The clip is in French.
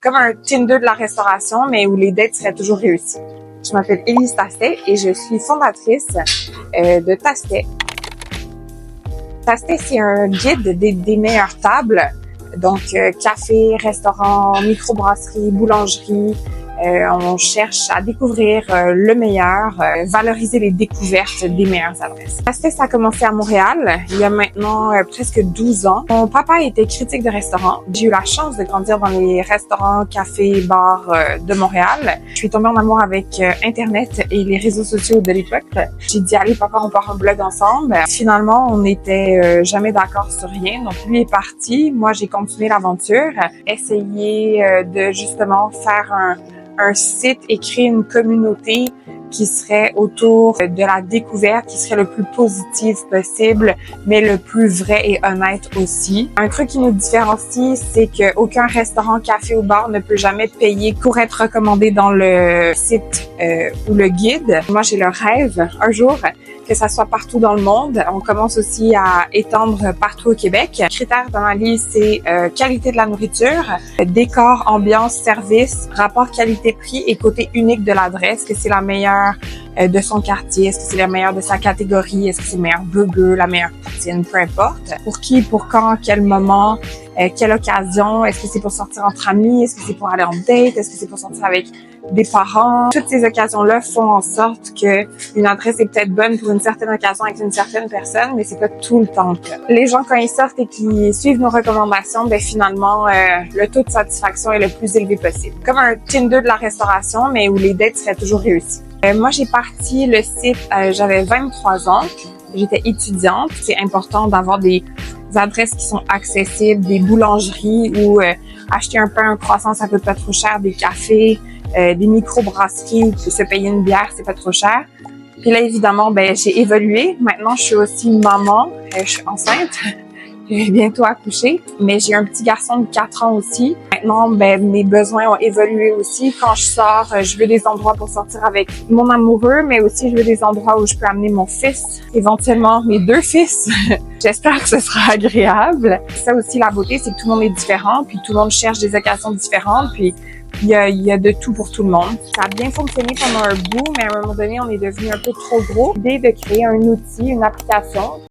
Comme un Tinder de la restauration, mais où les dates seraient toujours réussies. Je m'appelle Élise Tastet et je suis fondatrice de Tastet. Tastet, c'est un guide des meilleures tables. Donc, café, restaurant, microbrasserie, boulangerie. On cherche à découvrir le meilleur, valoriser les découvertes des meilleures adresses. Tastet, ça a commencé à Montréal, il y a maintenant presque 12 ans. Mon papa était critique de restaurant. J'ai eu la chance de grandir dans les restaurants, cafés, bars de Montréal. Je suis tombée en amour avec Internet et les réseaux sociaux de l'époque. J'ai dit, allez papa, on part un blog ensemble. Finalement, on n'était jamais d'accord sur rien. Donc, lui est parti. Moi, j'ai continué l'aventure. Essayer de justement faire un site et créer une communauté qui serait autour de la découverte, qui serait le plus positive possible, mais le plus vrai et honnête aussi. Un truc qui nous différencie, c'est qu'aucun restaurant, café ou bar ne peut jamais payer pour être recommandé dans le site ou le guide. Moi, j'ai le rêve, un jour, que ça soit partout dans le monde. On commence aussi à étendre partout au Québec. Critères d'analyse, c'est qualité de la nourriture, décor, ambiance, service, rapport qualité-prix et côté unique de l'adresse, que c'est la meilleure de son quartier, est-ce que c'est la meilleure de sa catégorie, est-ce que c'est le meilleur burger, la meilleure poutine, peu importe. Pour qui, pour quand, quel moment, quelle occasion, est-ce que c'est pour sortir entre amis, est-ce que c'est pour aller en date, est-ce que c'est pour sortir avec des parents. Toutes ces occasions-là font en sorte que une adresse est peut-être bonne pour une certaine occasion avec une certaine personne, mais c'est pas tout le temps le cas. Les gens, quand ils sortent et qu'ils suivent nos recommandations, ben finalement, le taux de satisfaction est le plus élevé possible. Comme un Tinder de la restauration, mais où les dates seraient toujours réussies. Moi, j'ai parti le site, j'avais 23 ans, j'étais étudiante. C'est important d'avoir des adresses qui sont accessibles, des boulangeries où acheter un pain, un croissant, ça coûte pas trop cher, des cafés, des microbrasseries où se payer une bière, c'est pas trop cher. Puis là, évidemment, ben j'ai évolué. Maintenant, je suis aussi maman, je suis enceinte. Je vais bientôt accoucher, mais j'ai un petit garçon de 4 ans aussi. Maintenant, ben mes besoins ont évolué aussi. Quand je sors, je veux des endroits pour sortir avec mon amoureux, mais aussi je veux des endroits où je peux amener mon fils, éventuellement mes 2 fils. J'espère que ce sera agréable. Ça aussi, la beauté, c'est que tout le monde est différent, puis tout le monde cherche des occasions différentes, puis il y a de tout pour tout le monde. Ça a bien fonctionné pendant un bout, mais à un moment donné, on est devenu un peu trop gros. L'idée de créer un outil, une application